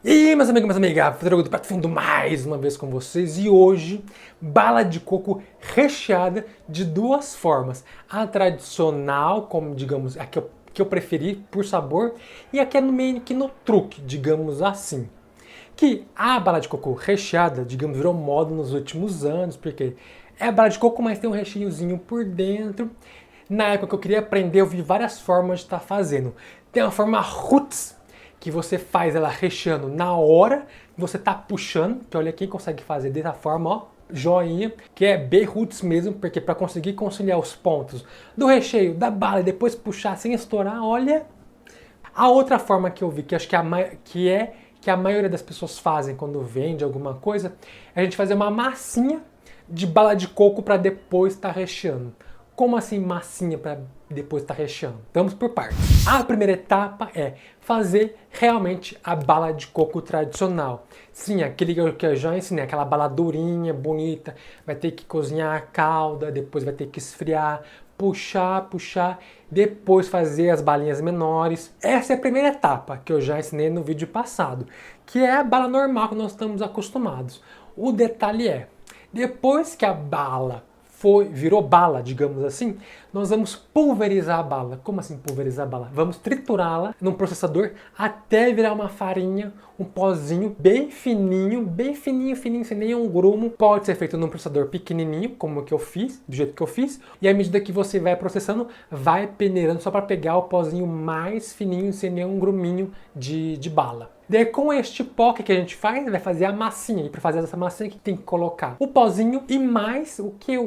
E aí, meus amigos, minhas amigas, Pedro do Prato Fundo mais uma vez com vocês. E hoje, bala de coco recheada de duas formas. A tradicional, como digamos, a que eu preferi por sabor, e a que é no meio que no truque, digamos assim. Que a bala de coco recheada, digamos, virou moda nos últimos anos, porque é bala de coco, mas tem um recheiozinho por dentro. Na época que eu queria aprender, eu vi várias formas de estar fazendo. Tem a forma roots, que você faz ela recheando na hora, você tá puxando, que olha quem consegue fazer dessa forma, ó, joinha, que é B-roots mesmo, porque para conseguir conciliar os pontos do recheio, da bala e depois puxar sem estourar, olha. A outra forma que eu vi, que acho que que a maioria das pessoas fazem quando vende alguma coisa, é a gente fazer uma massinha de bala de coco para depois estar recheando. Como assim massinha para depois estar recheando? Vamos por partes. A primeira etapa é fazer realmente a bala de coco tradicional. Sim, aquele que eu já ensinei, aquela bala durinha, bonita, vai ter que cozinhar a calda, depois vai ter que esfriar, puxar, depois fazer as balinhas menores. Essa é a primeira etapa que eu já ensinei no vídeo passado, que é a bala normal que nós estamos acostumados. O detalhe é, depois que a bala virou bala, digamos assim, nós vamos pulverizar a bala. Como assim pulverizar a bala? Vamos triturá-la num processador até virar uma farinha, um pozinho bem fininho, sem nenhum grumo. Pode ser feito num processador pequenininho, como o que eu fiz, do jeito que eu fiz. E à medida que você vai processando, vai peneirando só para pegar o pozinho mais fininho, sem nenhum gruminho de bala. Daí com este pó, o que a gente faz? Vai fazer a massinha. E para fazer essa massinha, que tem que colocar o pozinho e mais o que?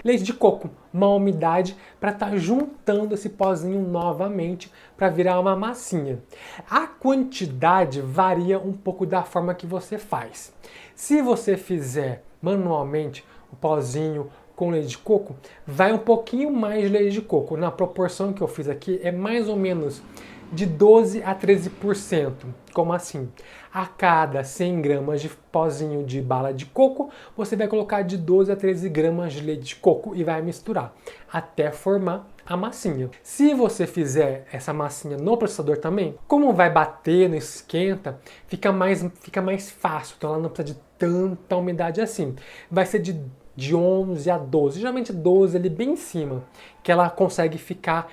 Leite de coco. Uma umidade para estar juntando esse pozinho novamente para virar uma massinha. A quantidade varia um pouco da forma que você faz. Se você fizer manualmente o pozinho com leite de coco, vai um pouquinho mais de leite de coco. Na proporção que eu fiz aqui, é mais ou menos de 12 a 13%. Como assim? A cada 100 gramas de pozinho de bala de coco, você vai colocar de 12 a 13 gramas de leite de coco e vai misturar até formar a massinha. Se você fizer essa massinha no processador também, como vai bater, não esquenta, fica mais fácil, então ela não precisa de tanta umidade assim. Vai ser de 11 a 12, geralmente 12 ali bem em cima, que ela consegue ficar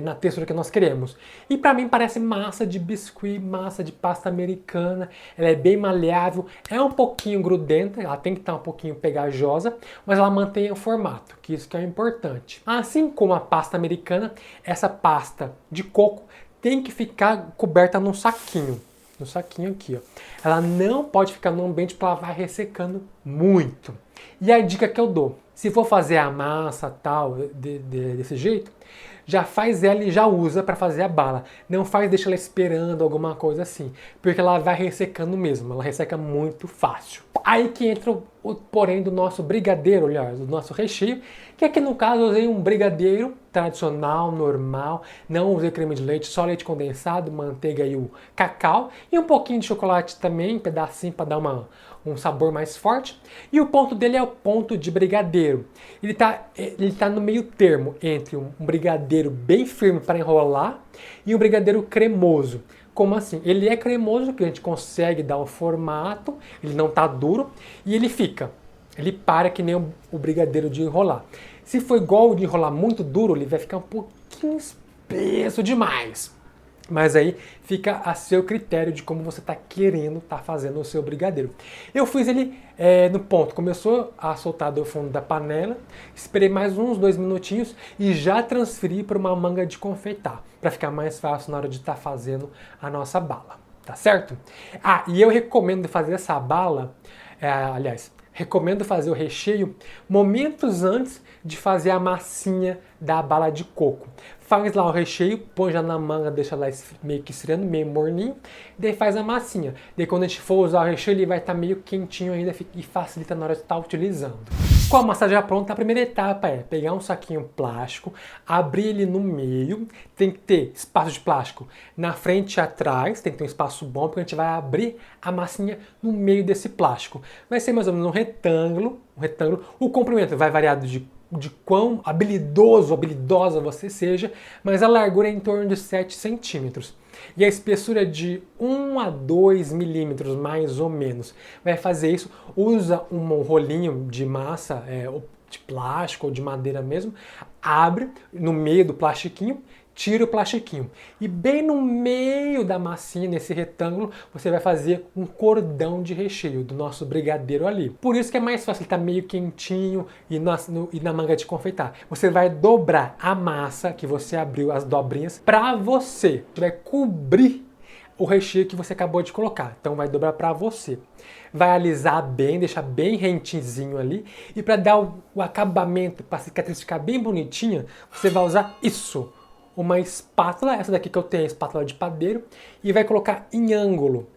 na textura que nós queremos. E para mim parece massa de biscuit, massa de pasta americana, ela é bem maleável, é um pouquinho grudenta, ela tem que estar um pouquinho pegajosa, mas ela mantém o formato, que isso que é importante. Assim como a pasta americana, essa pasta de coco tem que ficar coberta num saquinho. No saquinho aqui, ó. Ela não pode ficar no ambiente porque ela vai ressecando muito. E a dica que eu dou, se for fazer a massa tal, desse jeito, já faz ela e já usa para fazer a bala. Não deixa ela esperando alguma coisa assim, porque ela vai ressecando mesmo, ela resseca muito fácil. Aí que entra o porém do nosso brigadeiro, aliás, do nosso recheio, que aqui no caso eu usei um brigadeiro tradicional, normal, não usei creme de leite, só leite condensado, manteiga e o cacau, e um pouquinho de chocolate também, um pedacinho para dar um sabor mais forte. E o ponto dele é o ponto de brigadeiro. Ele tá no meio termo entre um brigadeiro bem firme para enrolar e um brigadeiro cremoso. Como assim? Ele é cremoso, que a gente consegue dar o formato, ele não tá duro e ele para que nem o brigadeiro de enrolar. Se for igual o de enrolar muito duro, ele vai ficar um pouquinho espesso demais. Mas aí fica a seu critério de como você está querendo estar fazendo o seu brigadeiro. Eu fiz ele no ponto, começou a soltar do fundo da panela, esperei mais uns 2 minutinhos e já transferi para uma manga de confeitar, para ficar mais fácil na hora de estar fazendo a nossa bala, tá certo? Ah, e eu recomendo fazer essa bala, recomendo fazer o recheio momentos antes de fazer a massinha da bala de coco. Faz lá o recheio, põe já na manga, deixa lá meio que esfriando, meio morninho, daí faz a massinha. Daí quando a gente for usar o recheio, ele vai estar meio quentinho ainda e facilita na hora de estar utilizando. Com a massa já pronta, a primeira etapa é pegar um saquinho plástico, abrir ele no meio, tem que ter espaço de plástico na frente e atrás, tem que ter um espaço bom, porque a gente vai abrir a massinha no meio desse plástico. Vai ser mais ou menos um retângulo. O comprimento vai variar de quão habilidosa você seja, mas a largura é em torno de 7 centímetros. e a espessura é de 1 a 2 milímetros, mais ou menos. Vai fazer isso, usa um rolinho de massa, de plástico ou de madeira mesmo, abre no meio do plastiquinho, tira o plastiquinho. E bem no meio da massinha, nesse retângulo, você vai fazer um cordão de recheio do nosso brigadeiro ali. Por isso que é mais fácil, ele tá meio quentinho e na manga de confeitar. Você vai dobrar a massa que você abriu, as dobrinhas, para você. Você vai cobrir o recheio que você acabou de colocar. Então vai dobrar para você. Vai alisar bem, deixar bem rentezinho ali. E para dar o acabamento, para a cicatriz ficar bem bonitinha, você vai usar isso. Uma espátula, essa daqui que eu tenho, a espátula de padeiro, e vai colocar em ângulo,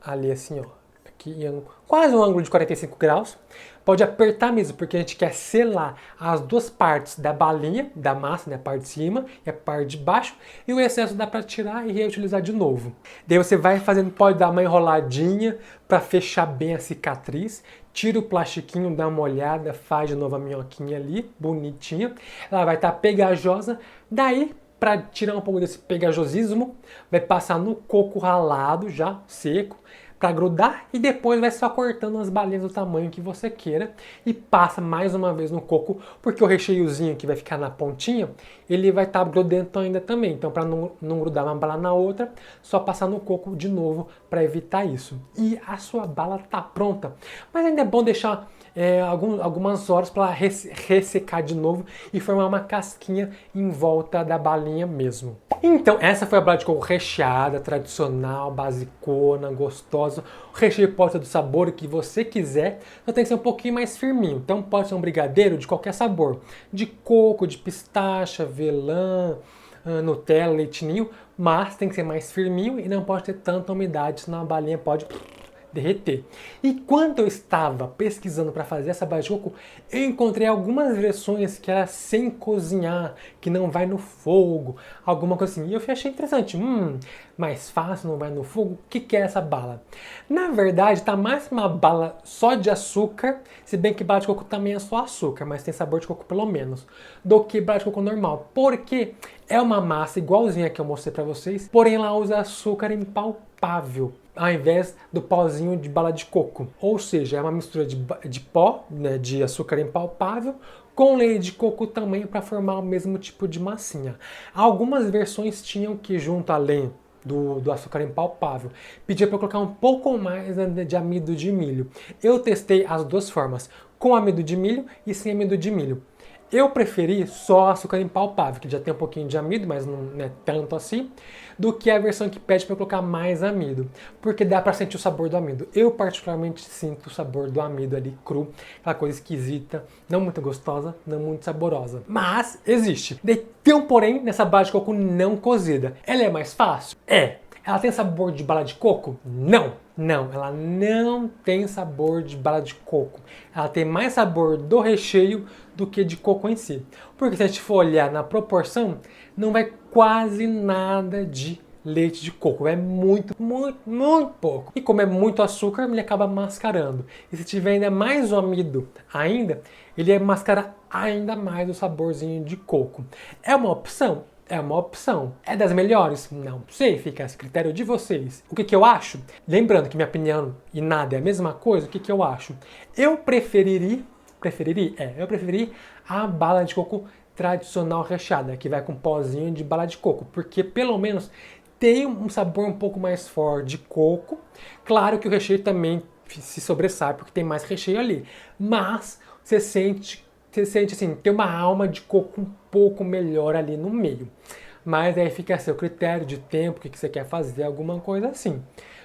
ali assim, ó, aqui em ângulo, quase um ângulo de 45 graus. Pode apertar mesmo, porque a gente quer selar as duas partes da balinha, da massa, né, a parte de cima e a parte de baixo, e o excesso dá para tirar e reutilizar de novo. Daí você vai fazendo, pode dar uma enroladinha para fechar bem a cicatriz, tira o plastiquinho, dá uma olhada, faz de novo a minhoquinha ali, bonitinha. Ela vai estar pegajosa. Daí, para tirar um pouco desse pegajosismo, vai passar no coco ralado, já seco, para grudar, e depois vai só cortando as balinhas do tamanho que você queira e passa mais uma vez no coco, porque o recheiozinho que vai ficar na pontinha, ele vai estar grudento ainda também. Então, para não grudar uma bala na outra, só passar no coco de novo para evitar isso. E a sua bala tá pronta. Mas ainda é bom deixar algumas horas para ressecar de novo e formar uma casquinha em volta da balinha mesmo. Então, essa foi a bala de coco recheada, tradicional, basicona, gostosa. O recheio pode ser do sabor que você quiser, só tem que ser um pouquinho mais firminho. Então, pode ser um brigadeiro de qualquer sabor. De coco, de pistache, avelã, Nutella, leite ninho, mas tem que ser mais firminho e não pode ter tanta umidade, senão a balinha pode derreter. E quando eu estava pesquisando para fazer essa bala de coco, eu encontrei algumas versões que era sem cozinhar, que não vai no fogo, alguma coisa assim. E eu achei interessante. Mais fácil, não vai no fogo. O que é essa bala? Na verdade, tá mais uma bala só de açúcar, se bem que bala de coco também é só açúcar, mas tem sabor de coco pelo menos, do que bala de coco normal. Porque é uma massa igualzinha que eu mostrei para vocês, porém ela usa açúcar impalpável, ao invés do pozinho de bala de coco. Ou seja, é uma mistura de pó, né, de açúcar impalpável, com leite de coco também para formar o mesmo tipo de massinha. Algumas versões tinham que, junto além do açúcar impalpável, pedia para eu colocar um pouco mais de amido de milho. Eu testei as duas formas, com amido de milho e sem amido de milho. Eu preferi só açúcar impalpável, que já tem um pouquinho de amido, mas não é tanto assim, do que a versão que pede para eu colocar mais amido, porque dá para sentir o sabor do amido. Eu particularmente sinto o sabor do amido ali cru, aquela coisa esquisita, não muito gostosa, não muito saborosa. Mas existe. Tem um porém nessa bala de coco não cozida. Ela é mais fácil? É. Ela tem sabor de bala de coco? Não. Não, ela não tem sabor de bala de coco. Ela tem mais sabor do recheio do que de coco em si. Porque se a gente for olhar na proporção, não vai quase nada de leite de coco. É muito pouco. E como é muito açúcar, ele acaba mascarando. E se tiver ainda mais o amido ainda, ele vai mascarar ainda mais o saborzinho de coco. É uma opção? É uma opção. É das melhores? Não sei, fica a critério de vocês. O que eu acho? Lembrando que minha opinião e nada é a mesma coisa, o que eu acho? Eu preferi a bala de coco tradicional recheada, que vai com pozinho de bala de coco, porque pelo menos tem um sabor um pouco mais forte de coco. Claro que o recheio também se sobressai, porque tem mais recheio ali, mas você sente assim, tem uma alma de coco um pouco melhor ali no meio. Mas aí fica a seu critério de tempo, o que você quer fazer, alguma coisa assim.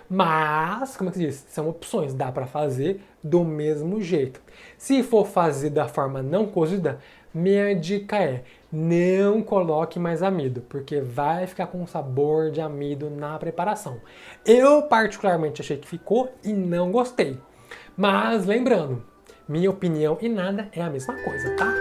Mas, como é que se diz? São opções, dá para fazer do mesmo jeito. Se for fazer da forma não cozida, minha dica é, não coloque mais amido, porque vai ficar com sabor de amido na preparação. Eu particularmente achei que ficou e não gostei. Mas lembrando, minha opinião e nada é a mesma coisa, tá?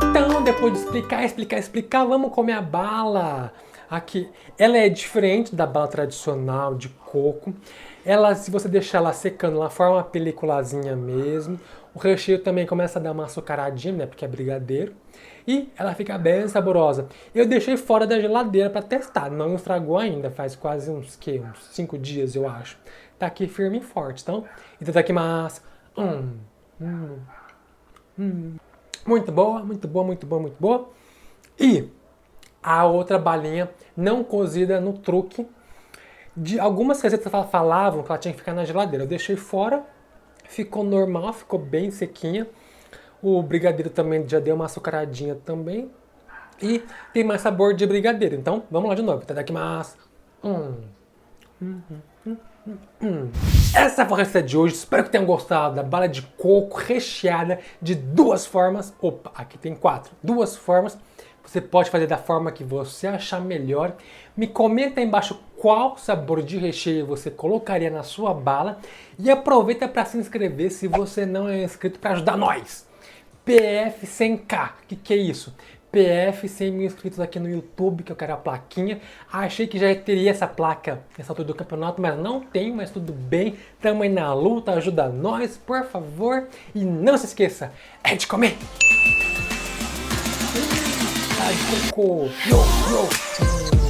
Então, depois de explicar, vamos comer a bala. Aqui, ela é diferente da bala tradicional de coco. Ela, se você deixar ela secando, ela forma uma peliculazinha mesmo. O recheio também começa a dar uma açucaradinha, né? Porque é brigadeiro. E ela fica bem saborosa. Eu deixei fora da geladeira para testar. Não estragou ainda. Faz quase uns 5 dias, eu acho. Tá aqui firme e forte, então. Itadakimasu. Muito boa, muito boa, muito boa, muito boa. E a outra balinha não cozida no truque. De algumas receitas falavam que ela tinha que ficar na geladeira. Eu deixei fora, ficou normal, ficou bem sequinha. O brigadeiro também já deu uma açucaradinha também. E tem mais sabor de brigadeiro. Então, vamos lá de novo. Itadakimasu. Essa foi a receita de hoje. Espero que tenham gostado da bala de coco recheada de 2 formas. Opa, aqui tem 4. 2 formas. Você pode fazer da forma que você achar melhor. Me comenta aí embaixo qual sabor de recheio você colocaria na sua bala. E aproveita para se inscrever se você não é inscrito para ajudar nós. PF 100k. Que é isso? PF 100 mil inscritos aqui no YouTube, que eu quero a plaquinha. Achei que já teria essa placa nessa altura do campeonato, mas não tem, mas tudo bem. Tamo aí na luta, ajuda nós, por favor. E não se esqueça, é de comer! De coco! Yo, yo.